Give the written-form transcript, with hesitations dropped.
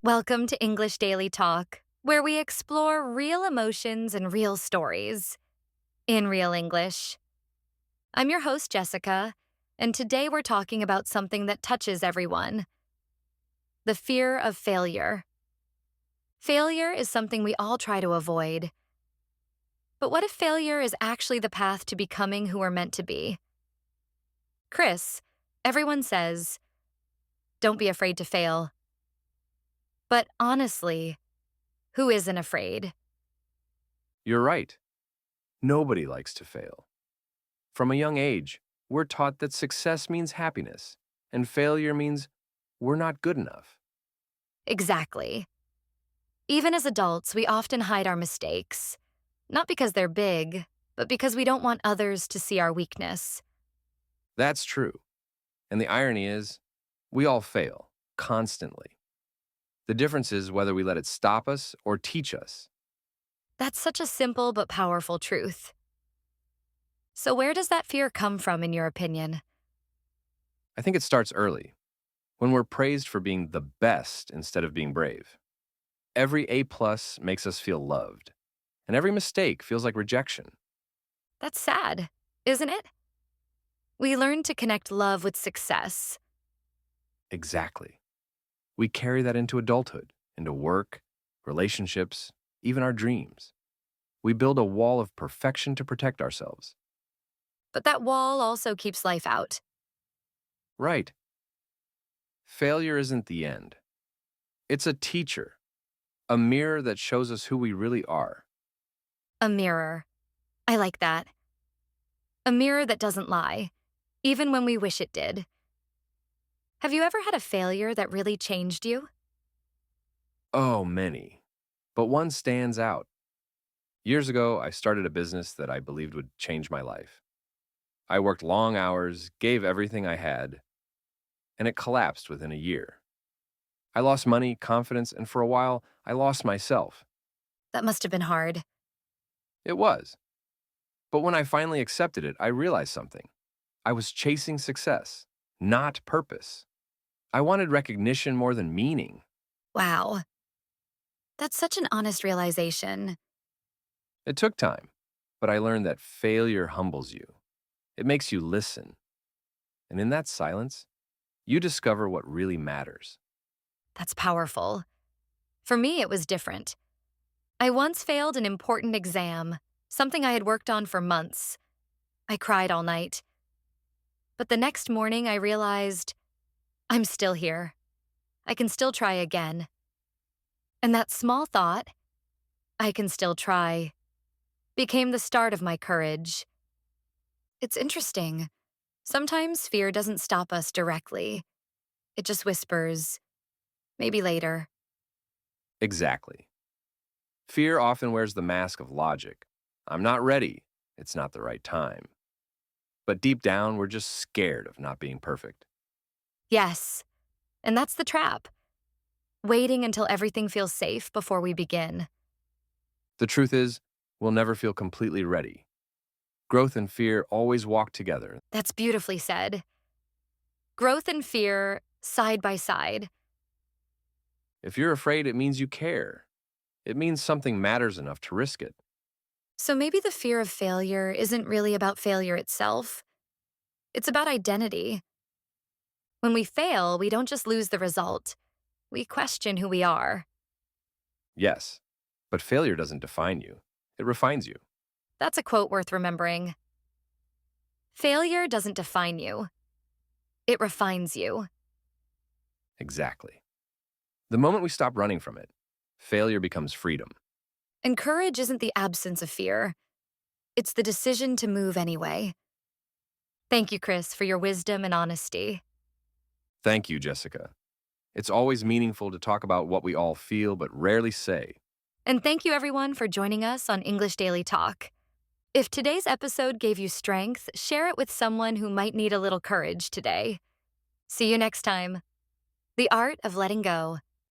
Welcome to English Daily Talk, where we explore real emotions and real stories in real English. I'm your host, Jessica, and today we're talking about something that touches everyone: the fear of failure. Failure is something we all try to avoid. But what if failure is actually the path to becoming who we're meant to be? Chris, everyone says, don't be afraid to fail. But honestly, who isn't afraid? You're right. Nobody likes to fail. From a young age, we're taught that success means happiness, and failure means we're not good enough. Exactly. Even as adults, we often hide our mistakes, not because they're big, but because we don't want others to see our weakness. That's true. And the irony is, we all fail, constantly. The difference is whether we let it stop us or teach us. That's such a simple but powerful truth. So, where does that fear come from, in your opinion? I think it starts early, when we're praised for being the best instead of being brave. Every A+ makes us feel loved, and every mistake feels like rejection. That's sad, isn't it? We learn to connect love with success. Exactly. We carry that into adulthood, into work, relationships, even our dreams. We build a wall of perfection to protect ourselves. But that wall also keeps life out. Right. Failure isn't the end. It's a teacher, a mirror that shows us who we really are. A mirror. I like that. A mirror that doesn't lie, even when we wish it did. Have you ever had a failure that really changed you? Oh, many. But one stands out. Years ago, I started a business that I believed would change my life. I worked long hours, gave everything I had, and it collapsed within a year. I lost money, confidence, and for a while, I lost myself. That must have been hard. It was. But when I finally accepted it, I realized something. I was chasing success, not purpose. I wanted recognition more than meaning. Wow. That's such an honest realization. It took time, but I learned that failure humbles you. It makes you listen. And in that silence, you discover what really matters. That's powerful. For me, it was different. I once failed an important exam, something I had worked on for months. I cried all night. But the next morning, I realized I'm still here. I can still try again. And that small thought, I can still try, became the start of my courage. It's interesting. Sometimes fear doesn't stop us directly. It just whispers, maybe later. Exactly. Fear often wears the mask of logic. I'm not ready. It's not the right time. But deep down, we're just scared of not being perfect. Yes, and that's the trap. Waiting until everything feels safe before we begin. The truth is, we'll never feel completely ready. Growth and fear always walk together. That's beautifully said. Growth and fear, side by side. If you're afraid, it means you care. It means something matters enough to risk it. So maybe the fear of failure isn't really about failure itself. It's about identity. When we fail, we don't just lose the result. We question who we are. Yes, but failure doesn't define you. It refines you. That's a quote worth remembering. Failure doesn't define you. It refines you. Exactly. The moment we stop running from it, failure becomes freedom. And courage isn't the absence of fear. It's the decision to move anyway. Thank you, Chris, for your wisdom and honesty. Thank you, Jessica. It's always meaningful to talk about what we all feel but rarely say. And thank you, everyone, for joining us on English Daily Talk. If today's episode gave you strength, share it with someone who might need a little courage today. See you next time. The Art of Letting Go.